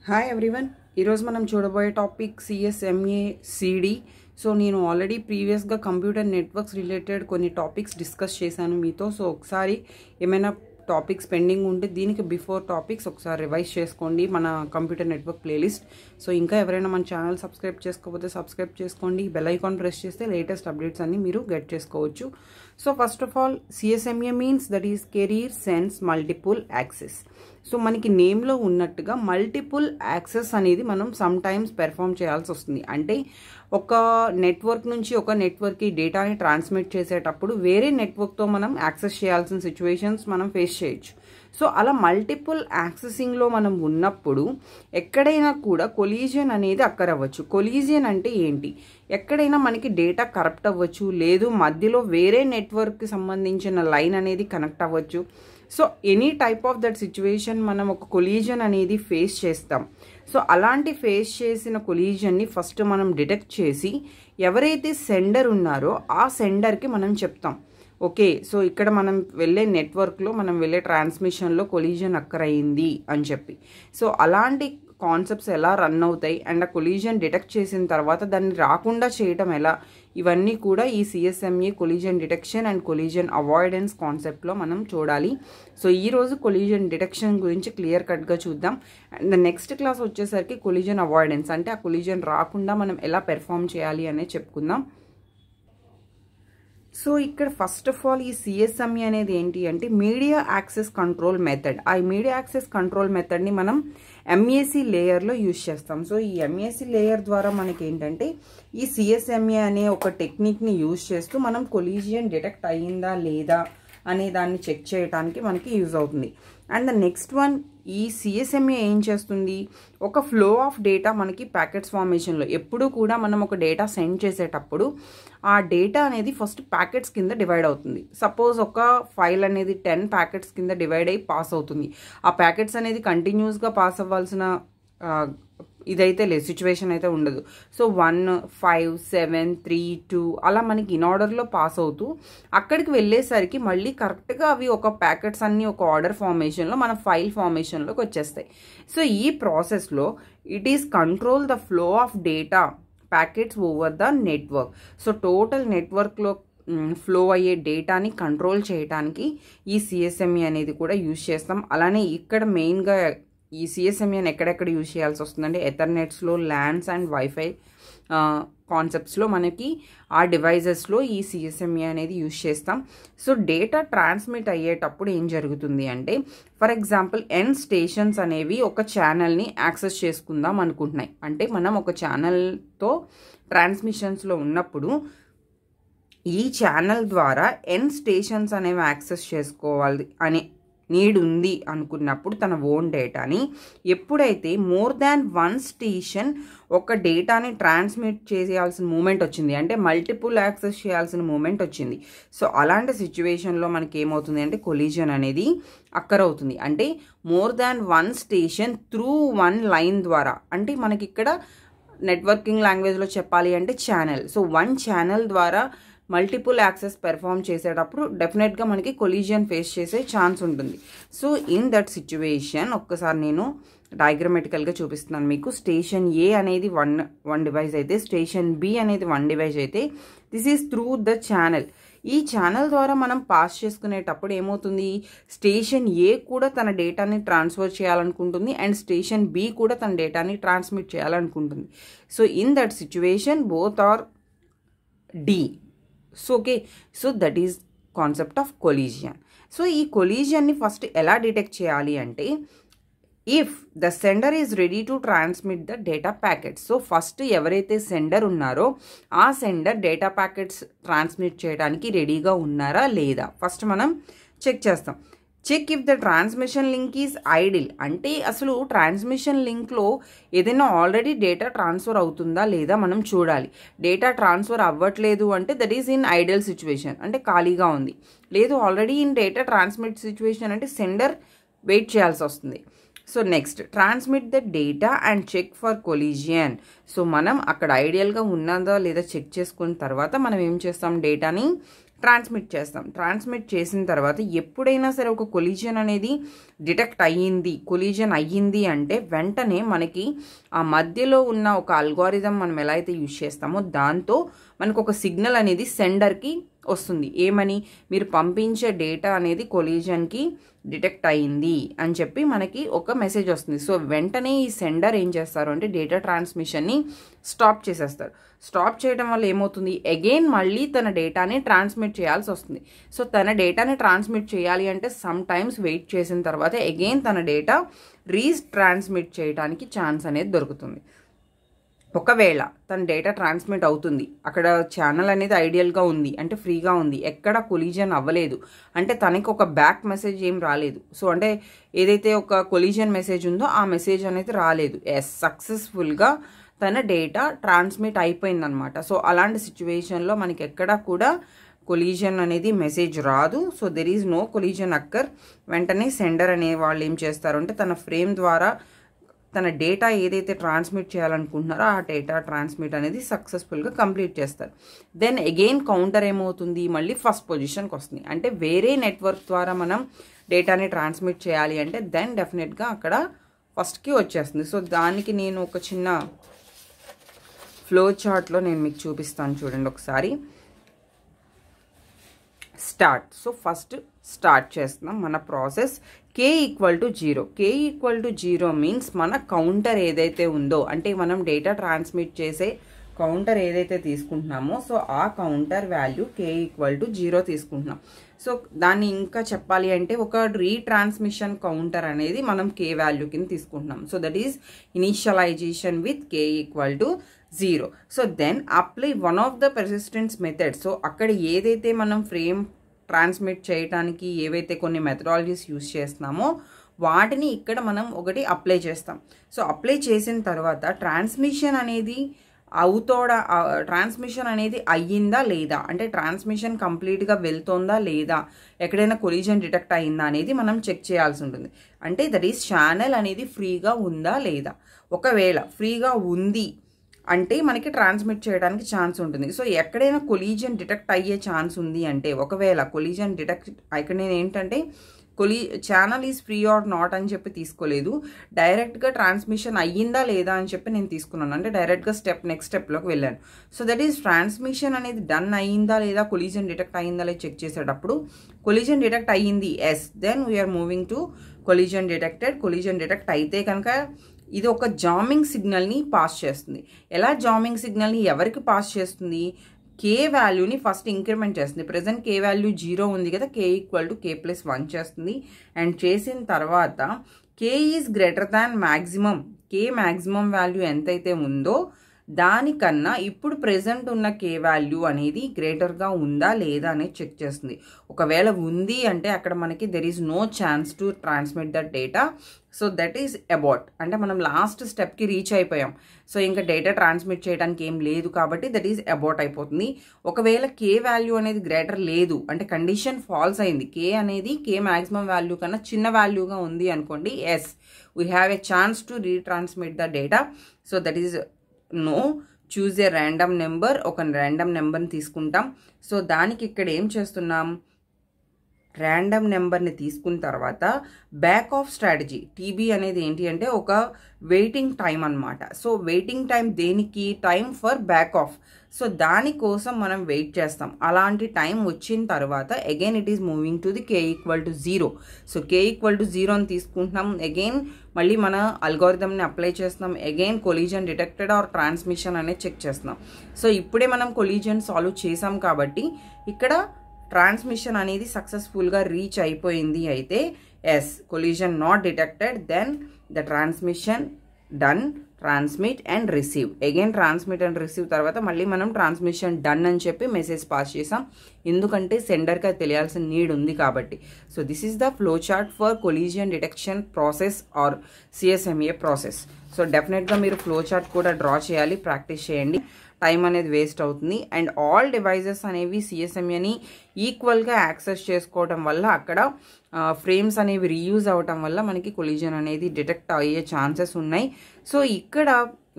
Hi everyone, ఈరోజు మనం చూడబోయే టాపిక్ సిఎస్ఎంఏ సిడి. సో నేను ఆల్రెడీ ప్రీవియస్గా కంప్యూటర్ నెట్వర్క్స్ రిలేటెడ్ కొన్ని టాపిక్స్ డిస్కస్ చేశాను మీతో. సో ఒకసారి ఏమైనా టాపిక్స్ పెండింగ్ ఉంటే దీనికి బిఫోర్ టాపిక్స్ ఒకసారి రివైజ్ చేసుకోండి మన కంప్యూటర్ నెట్వర్క్ ప్లేలిస్ట్. సో ఇంకా ఎవరైనా మన ఛానల్ సబ్స్క్రైబ్ చేసుకోకపోతే సబ్స్క్రైబ్ చేసుకోండి, బెల్ ఐకాన్ ప్రెస్ చేస్తే లేటెస్ట్ అప్డేట్స్ అన్ని మీరు గెట్ చేసుకోవచ్చు. So first of all CSMA means that is career sense multiple access. So మనకి నేమ్లో ఉన్నట్టుగా మల్టిపుల్ యాక్సెస్ అనేది మనం సమ్ టైమ్స్ పెర్ఫామ్ చేయాల్సి వస్తుంది. అంటే ఒక నెట్వర్క్ నుంచి ఒక నెట్వర్క్కి డేటాని ట్రాన్స్మిట్ చేసేటప్పుడు వేరే నెట్వర్క్తో మనం యాక్సెస్ చేయాల్సిన సిచ్యువేషన్స్ మనం ఫేస్ చేయొచ్చు. సో అలా మల్టిపుల్ యాక్సెసింగ్లో మనం ఉన్నప్పుడు ఎక్కడైనా కూడా కొలీజన్ అనేది అక్కర్ అవ్వచ్చు. కొలీజన్ అంటే ఏంటి? ఎక్కడైనా మనకి డేటా కరప్ట్ అవ్వచ్చు, లేదు మధ్యలో వేరే నెట్వర్క్కి సంబంధించిన లైన్ అనేది కనెక్ట్ అవ్వచ్చు. So any type of that situation మనం ఒక కొలీజన్ అనేది ఫేస్ చేస్తాం. సో అలాంటి ఫేస్ చేసిన కొలీజన్ని ఫస్ట్ మనం డిటెక్ట్ చేసి ఎవరైతే సెండర్ ఉన్నారో ఆ సెండర్కి మనం చెప్తాం, ఓకే సో ఇక్కడ మనం వెళ్ళే నెట్వర్క్లో మనం వెళ్ళే ట్రాన్స్మిషన్లో కొలీజన్ అక్కర్ అయింది అని చెప్పి. సో అలాంటి కాన్సెప్ట్స్ ఎలా రన్ అవుతాయి అండ్ ఆ కొలీజన్ డిటెక్ట్ చేసిన తర్వాత దాన్ని రాకుండా చేయటం ఎలా, ఇవన్నీ కూడా ఈ CSMA collision detection and collision avoidance కాన్సెప్ట్లో మనం చూడాలి. సో ఈరోజు కొలీజన్ డిటెక్షన్ గురించి క్లియర్ కట్గా చూద్దాం. అండ్ నెక్స్ట్ క్లాస్ వచ్చేసరికి కొలీజన్ అవాయిడెన్స్ అంటే ఆ కొలీజన్ రాకుండా మనం ఎలా పెర్ఫామ్ చేయాలి అనేది చెప్పుకుందాం. సో ఇక్కడ ఫస్ట్ ఆఫ్ ఆల్ ఈ సిఎస్ఎంఏ అనేది ఏంటి అంటే మీడియా యాక్సెస్ కంట్రోల్ మెథడ్. ఆ మీడియా యాక్సెస్ కంట్రోల్ మెథడ్ని మనం ఎంఏసి లేయర్లో యూజ్ చేస్తాం. సో ఈ ఎంఏసి లేయర్ ద్వారా మనకి ఏంటంటే ఈ సిఎస్ఎంఏ అనే ఒక టెక్నిక్ని యూజ్ చేస్తూ మనం కొలీజియన్ డిటెక్ట్ అయ్యిందా లేదా అనే దాన్ని చెక్ చేయడానికి మనకి యూజ్ అవుతుంది. అండ్ ద నెక్స్ట్ వన్, ఈ సిఎస్ఎంఏ ఏం చేస్తుంది, ఒక ఫ్లో ఆఫ్ డేటా మనకి ప్యాకెట్స్ ఫార్మేషన్లో ఎప్పుడు కూడా మనం ఒక డేటా సెండ్ చేసేటప్పుడు ఆ డేటా అనేది ఫస్ట్ ప్యాకెట్స్ కింద డివైడ్ అవుతుంది. సపోజ్ ఒక ఫైల్ అనేది 10 ప్యాకెట్స్ కింద డివైడ్ అయ్యి పాస్ అవుతుంది. ఆ ప్యాకెట్స్ అనేది కంటిన్యూస్గా పాస్ అవ్వాల్సిన ఇదైతే లేదు, సిచ్యువేషన్ అయితే ఉండదు. సో 1, 5, 7, 3, 2 అలా మనకి ఇన్ ఆర్డర్లో పాస్ అవుతూ అక్కడికి వెళ్ళేసరికి మళ్ళీ కరెక్ట్గా అవి ఒక ప్యాకెట్స్ అన్నీ ఒక ఆర్డర్ ఫార్మేషన్లో మన ఫైల్ ఫార్మేషన్లోకి వచ్చేస్తాయి. సో ఈ ప్రాసెస్లో it is control the flow of data packets over the network. So total నెట్వర్క్లో ఫ్లో అయ్యే డేటాని కంట్రోల్ చేయడానికి ఈ సిఎస్ఎంఏ అనేది కూడా యూజ్ చేస్తాం. అలానే ఇక్కడ మెయిన్గా ఈ సిఎస్ఎంఏని ఎక్కడెక్కడ యూజ్ చేయాల్సి వస్తుందంటే ఎథర్నెట్స్లో, ల్యాన్స్ అండ్ వైఫై కాన్సెప్ట్స్లో మనకి ఆ డివైజెస్లో ఈ సిఎస్ఎంఏ అనేది యూజ్ చేస్తాం. సో డేటా ట్రాన్స్మిట్ అయ్యేటప్పుడు ఏం జరుగుతుంది అంటే ఫర్ ఎగ్జాంపుల్ ఎన్ స్టేషన్స్ అనేవి ఒక ఛానల్ని యాక్సెస్ చేసుకుందాం అనుకుంటున్నాయి. అంటే మనం ఒక ఛానల్తో ట్రాన్స్మిషన్స్లో ఉన్నప్పుడు ఈ ఛానల్ ద్వారా ఎన్ స్టేషన్స్ అనేవి యాక్సెస్ చేసుకోవాలి అనే నీడ్ ఉంది అనుకున్నప్పుడు తన ఓన్ డేటాని ఎప్పుడైతే మోర్ దాన్ 1 స్టేషన్ ఒక డేటాని ట్రాన్స్మిట్ చేయాల్సిన మూమెంట్ వచ్చింది, అంటే మల్టిపుల్ యాక్సెస్ చేయాల్సిన మూమెంట్ వచ్చింది. సో అలాంటి సిచ్యువేషన్లో మనకి ఏమవుతుంది అంటే కొలీజన్ అనేది అక్కర్ అవుతుంది. అంటే more than 1 station through 1 line ద్వారా, అంటే మనకి ఇక్కడ నెట్వర్కింగ్ లాంగ్వేజ్లో చెప్పాలి అంటే ఛానల్. సో 1 ఛానల్ ద్వారా మల్టిపుల్ యాక్సెస్ పెర్ఫామ్ చేసేటప్పుడు డెఫినెట్గా మనకి కొలీజన్ ఫేస్ చేసే ఛాన్స్ ఉంటుంది. సో ఇన్ దట్ సిచ్యువేషన్ ఒక్కసారి నేను డయాగ్రమెటికల్గా చూపిస్తున్నాను మీకు. స్టేషన్ ఏ అనేది వన్ డివైస్ అయితే, స్టేషన్ బి అనేది 1 డివైస్ అయితే, this is through the channel. ఈ ఛానల్ ద్వారా మనం పాస్ చేసుకునేటప్పుడు ఏమవుతుంది, స్టేషన్ ఏ కూడా తన డేటాని ట్రాన్స్ఫర్ చేయాలనుకుంటుంది అండ్ స్టేషన్ బి కూడా తన డేటాని ట్రాన్స్మిట్ చేయాలనుకుంటుంది. So in that situation both are డి. So okay, so that is concept of collision. సో ఈ కొలీజియన్ని ఫస్ట్ ఎలా డిటెక్ట్ చేయాలి అంటే if the sender is ready to transmit the data packets. So first ఎవరైతే సెండర్ ఉన్నారో ఆ సెండర్ డేటా ప్యాకెట్స్ ట్రాన్స్మిట్ చేయడానికి రెడీగా ఉన్నారా లేదా ఫస్ట్ మనం చెక్ చేస్తాం. Check if the transmission link is idle, అంటే అసలు ట్రాన్స్మిషన్ లింక్లో ఏదైనా ఆల్రెడీ డేటా ట్రాన్స్ఫర్ అవుతుందా లేదా మనం చూడాలి. డేటా ట్రాన్స్ఫర్ అవ్వట్లేదు అంటే that is in ideal situation, అంటే ఖాళీగా ఉంది. లేదు already in data transmit situation అంటే సెండర్ వెయిట్ చేయాల్సి వస్తుంది. So next transmit the data and check for collision. So మనం అక్కడ ఐడియల్గా ఉన్నదా లేదా చెక్ చేసుకున్న తర్వాత మనం ఏం చేస్తాం, డేటాని ట్రాన్స్మిట్ చేస్తాం. ట్రాన్స్మిట్ చేసిన తర్వాత ఎప్పుడైనా సరే ఒక కొలిజన్ అనేది డిటెక్ట్ అయ్యింది, కొలిజన్ అయ్యింది అంటే వెంటనే మనకి ఆ మధ్యలో ఉన్న ఒక అల్గోరిథం మనం ఎలా అయితే యూజ్ చేస్తామో దాంతో మనకు ఒక సిగ్నల్ అనేది సెండర్కి వస్తుంది. ఏమని, మీరు పంపించే డేటా అనేది కొలిజన్కి డిటెక్ట్ అయ్యింది అని చెప్పి మనకి ఒక మెసేజ్ వస్తుంది. సో వెంటనే ఈ సెండర్ ఏం చేస్తారు అంటే డేటా ట్రాన్స్మిషన్ని స్టాప్ చేసేస్తారు. స్టాప్ చేయడం వల్ల ఏమవుతుంది, అగైన్ మళ్ళీ తన డేటాని ట్రాన్స్మిట్ చేయాల్సి వస్తుంది. సో తన డేటాని ట్రాన్స్మిట్ చేయాలి అంటే సమ్ టైమ్స్ వెయిట్ చేసిన తర్వాత అగైన్ తన డేటా ట్రాన్స్మిట్ చేయడానికి ఛాన్స్ అనేది దొరుకుతుంది. ఒకవేళ తన డేటా ట్రాన్స్మిట్ అవుతుంది, అక్కడ ఛానల్ అనేది ఐడియల్గా ఉంది అంటే ఫ్రీగా ఉంది, ఎక్కడ కొలిజన్ అవ్వలేదు అంటే తనకి ఒక బ్యాక్ మెసేజ్ ఏం రాలేదు. సో అంటే ఏదైతే ఒక కొలిజన్ మెసేజ్ ఉందో ఆ మెసేజ్ అనేది రాలేదు. సక్సెస్ఫుల్గా తన డేటా ట్రాన్స్మిట్ అయిపోయిందనమాట. సో అలాంటి సిచ్యువేషన్లో మనకి ఎక్కడా కూడా కొలిజన్ అనేది మెసేజ్ రాదు. So there is no collision occur. వెంటనే సెండర్ అనే వాళ్ళు ఏం చేస్తారు అంటే తన ఫ్రేమ్ ద్వారా తన డేటా ఏదైతే ట్రాన్స్మిట్ చేయాలనుకుంటున్నారో ఆ డేటా ట్రాన్స్మిట్ అనేది సక్సెస్ఫుల్గా కంప్లీట్ చేస్తారు. దెన్ అగైన్ కౌంటర్ ఏమవుతుంది, మళ్ళీ ఫస్ట్ పొజిషన్కి వస్తుంది. అంటే వేరే నెట్వర్క్ ద్వారా మనం డేటాని ట్రాన్స్మిట్ చేయాలి అంటే దెన్ డెఫినెట్గా అక్కడ ఫస్ట్కి వచ్చేస్తుంది. సో దానికి నేను ఒక చిన్న ఫ్లో చార్ట్లో నేను మీకు చూపిస్తాను, చూడండి ఒకసారి. స్టార్ట్. సో ఫస్ట్ స్టార్ట్ చేస్తున్నాం మన process. k equal to 0. k equal to 0 means మన కౌంటర్ ఏదైతే ఉందో అంటే మనం డేటా ట్రాన్స్మిట్ చేసే కౌంటర్ ఏదైతే తీసుకుంటున్నామో సో ఆ counter value k equal to 0 తీసుకుంటున్నాం. సో దాన్ని ఇంకా చెప్పాలి అంటే ఒక రీట్రాన్స్మిషన్ కౌంటర్ అనేది మనం k వాల్యూ కింద తీసుకుంటున్నాం. So that is initialization with k equal to 0. So then apply one of the persistence method. So అక్కడ ఏదైతే మనం ఫ్రేమ్ ట్రాన్స్మిట్ చేయడానికి ఏవైతే కొన్ని మెథడాలజీస్ యూజ్ చేస్తున్నామో వాటిని ఇక్కడ మనం ఒకటి అప్లై చేస్తాం. సో అప్లై చేసిన తర్వాత ట్రాన్స్మిషన్ అనేది ట్రాన్స్మిషన్ అనేది అయ్యిందా లేదా అంటే ట్రాన్స్మిషన్ కంప్లీట్గా వెళ్తుందా లేదా, ఎక్కడైనా కొలిజన్ డిటెక్ట్ అయ్యిందా అనేది మనం చెక్ చేయాల్సి ఉంటుంది. అంటే దట్ ఈస్ ఛానల్ అనేది ఫ్రీగా ఉందా లేదా. ఒకవేళ ఫ్రీగా ఉంది అంటే మనకి ట్రాన్స్మిట్ చేయడానికి ఛాన్స్ ఉంటుంది. సో ఎక్కడైనా కొలిజన్ డిటెక్ట్ అయ్యే ఛాన్స్ ఉంది అంటే ఒకవేళ కొలిజన్ డిటెక్ట్ ఇక్కడ నేను ఏంటంటే channel is free or not అని చెప్పి తీసుకోలేదు, డైరెక్ట్గా ట్రాన్స్మిషన్ అయ్యిందా లేదా అని చెప్పి నేను తీసుకున్నాను. అంటే డైరెక్ట్గా నెక్స్ట్ స్టెప్లోకి వెళ్ళాను. సో దట్ ఈస్ ట్రాన్స్మిషన్ అనేది డన్ అయ్యిందా లేదా, కొలిజన్ డిటెక్ట్ అయ్యిందా లేదా చెక్ చేసేటప్పుడు కొలిజన్ డిటెక్ట్ అయ్యింది yes, then we are moving to collision detected. Collision detect అయితే కనుక ఇది ఒక జామింగ్ సిగ్నల్ని పాస్ చేస్తుంది. ఎలా జామింగ్ సిగ్నల్ని ఎవరికి పాస్ చేస్తుంది, k వాల్యూని ఫస్ట్ ఇంక్రిమెంట్ చేస్తుంది. ప్రెజెంట్ k వాల్యూ 0 ఉంది కదా, k ఈక్వల్ టు k+1 చేస్తుంది. అండ్ చేసిన తర్వాత k is greater than maximum. k maximum value ఎంతైతే ఉందో దానికన్నా ఇప్పుడు ప్రెజెంట్ ఉన్న k వాల్యూ అనేది గ్రేటర్గా ఉందా లేదా అనేది చెక్ చేస్తుంది. ఒకవేళ ఉంది అంటే అక్కడ మనకి there is no chance to transmit that data. So that is about అంటే మనం లాస్ట్ స్టెప్కి రీచ్ అయిపోయాం. సో ఇంకా డేటా ట్రాన్స్మిట్ చేయడానికి ఏం లేదు కాబట్టి దట్ ఈస్ అబౌట్ అయిపోతుంది. ఒకవేళ k వాల్యూ అనేది గ్రేటర్ లేదు అంటే కండిషన్ ఫాల్స్ అయింది, k అనేది k మ్యాక్సిమం వాల్యూ కన్నా చిన్న వాల్యూగా ఉంది అనుకోండి, yes we have a chance to retransmit the data. So that is no, choose a random number. ఒక ర్యాండమ్ నెంబర్ని తీసుకుంటాం. సో దానికి ఇక్కడ ఏం చేస్తున్నాం, ర్యాండమ్ నెంబర్ని తీసుకున్న తర్వాత బ్యాక్ ఆఫ్ స్ట్రాటజీ. టీబీ అనేది ఏంటి అంటే ఒక వెయిటింగ్ టైం అనమాట. సో వెయిటింగ్ టైం దేనికి, time for back off. So దానికోసం మనం వెయిట్ చేస్తాం. అలాంటి టైం వచ్చిన తర్వాత again it is moving to the k equal to 0. So k equal to 0 అని తీసుకుంటున్నాం. అగైన్ మళ్ళీ మన అల్గోరిథంని అప్లై చేస్తున్నాం. Again collision detected or transmission అనేది చెక్ చేస్తున్నాం. సో ఇప్పుడే మనం కొలిజన్ సాల్వ్ చేసాం కాబట్టి ఇక్కడ ట్రాన్స్మిషన్ అనేది సక్సెస్ఫుల్గా రీచ్ అయిపోయింది. అయితే yes collision not detected, then the transmission done, transmit and receive. Again transmit and receive తర్వాత మళ్ళీ మనం ట్రాన్స్మిషన్ డన్ అని చెప్పి మెసేజ్ పాస్ చేసాం, ఎందుకంటే సెండర్కి అది తెలియాల్సిన నీడ్ ఉంది కాబట్టి. So this is the flow chart for collision detection process or CSMA process. So డెఫినెట్గా మీరు ఫ్లో చార్ట్ కూడా డ్రా చేయాలి, ప్రాక్టీస్ చేయండి, టైం అనేది వేస్ట్ అవుతుంది. అండ్ ఆల్ డివైజెస్ అనేవి CSMAని ఈక్వల్గా యాక్సెస్ చేసుకోవడం వల్ల అక్కడ ఫ్రేమ్స్ అనేవి రీయూజ్ అవటం వల్ల మనకి కొలిజన్ అనేది డిటెక్ట్ అయ్యే ఛాన్సెస్ ఉన్నాయి. సో ఇక్కడ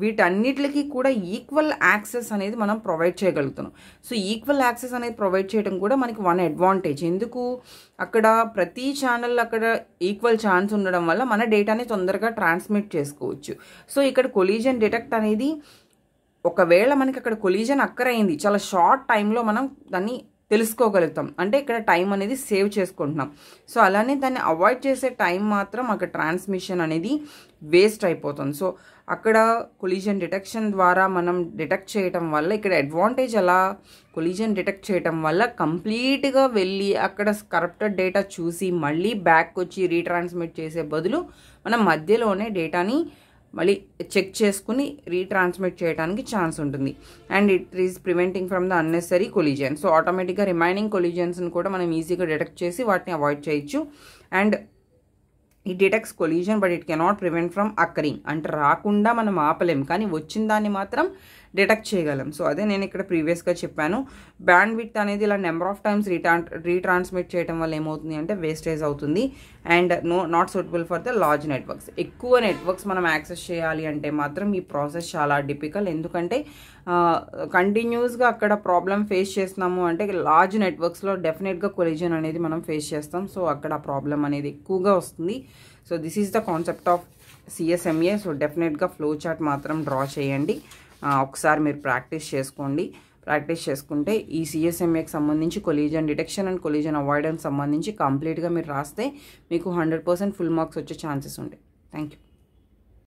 వీటన్నిటికి కూడా ఈక్వల్ యాక్సెస్ అనేది మనం ప్రొవైడ్ చేయగలుగుతున్నాం. సో ఈక్వల్ యాక్సెస్ అనేది ప్రొవైడ్ చేయడం కూడా మనకి వన్ అడ్వాంటేజ్. ఎందుకు, అక్కడ ప్రతి ఛానల్ అక్కడ ఈక్వల్ ఛాన్స్ ఉండడం వల్ల మన డేటాని తొందరగా ట్రాన్స్మిట్ చేసుకోవచ్చు. సో ఇక్కడ కొలీజన్ డిటెక్ట్ అనేది ఒకవేళ మనకి అక్కడ కొలీజన్ అక్కరైంది, చాలా షార్ట్ టైంలో మనం దాన్ని తెలుసుకోగలుగుతాం. అంటే ఇక్కడ టైం అనేది సేవ్ చేసుకుంటున్నాం. సో అలానే దాన్ని అవాయిడ్ చేసే టైం మాత్రం అక్కడ ట్రాన్స్మిషన్ అనేది వేస్ట్ అయిపోతుంది. సో అక్కడ కొలీజన్ డిటెక్షన్ ద్వారా మనం డిటెక్ట్ చేయటం వల్ల ఇక్కడ అడ్వాంటేజ్ అలా కొలీజన్ డిటెక్ట్ చేయటం వల్ల కంప్లీట్గా వెళ్ళి అక్కడ కరప్టెడ్ డేటా చూసి మళ్ళీ బ్యాక్ వచ్చి రీట్రాన్స్మిట్ చేసే బదులు మనం మధ్యలోనే డేటాని మళ్ళీ చెక్ చేసుకుని రీట్రాన్స్మిట్ చేయడానికి ఛాన్స్ ఉంటుంది. And it is preventing from the unnecessary collision. So ఆటోమేటిక్గా రిమైనింగ్ కొలిజన్స్ని కూడా మనం ఈజీగా డిటెక్ట్ చేసి వాటిని అవాయిడ్ చేయొచ్చు. And it detects collision but it cannot prevent from occurring. అంటే రాకుండా మనం ఆపలేం, కానీ వచ్చిన దాన్ని మాత్రం డిటెక్ట్ చేయగలం. సో అదే నేను ఇక్కడ ప్రీవియస్గా చెప్పాను. బ్యాండ్ విడ్త్ అనేది ఇలా నెంబర్ ఆఫ్ టైమ్స్ రీట్రాన్స్మిట్ చేయడం వల్ల ఏమవుతుంది అంటే వేస్టేజ్ అవుతుంది. And not suitable for the large networks. ఎక్కువ నెట్వర్క్స్ మనం యాక్సెస్ చేయాలి అంటే మాత్రం ఈ ప్రాసెస్ చాలా డిఫికల్ట్. ఎందుకంటే కంటిన్యూస్గా అక్కడ ప్రాబ్లం ఫేస్ చేస్తున్నాము అంటే లార్జ్ నెట్వర్క్స్లో డెఫినెట్గా కొలిజన్ అనేది మనం ఫేస్ చేస్తాం. సో అక్కడ ప్రాబ్లం అనేది ఎక్కువగా వస్తుంది. So this is the concept of CSMA. So డెఫినెట్గా ఫ్లో చార్ట్ మాత్రం డ్రా చేయండి. ఒకసారి మీరు ప్రాక్టీస్ చేసుకోండి. ప్రాక్టీస్ చేసుకుంటే ఈ CSMAకి సంబంధించి collision detection and collision avoidance సంబంధించి కంప్లీట్గా మీరు రాస్తే మీకు 100% ఫుల్ మార్క్స్ వచ్చే ఛాన్సెస్ ఉంటాయి. Thank you.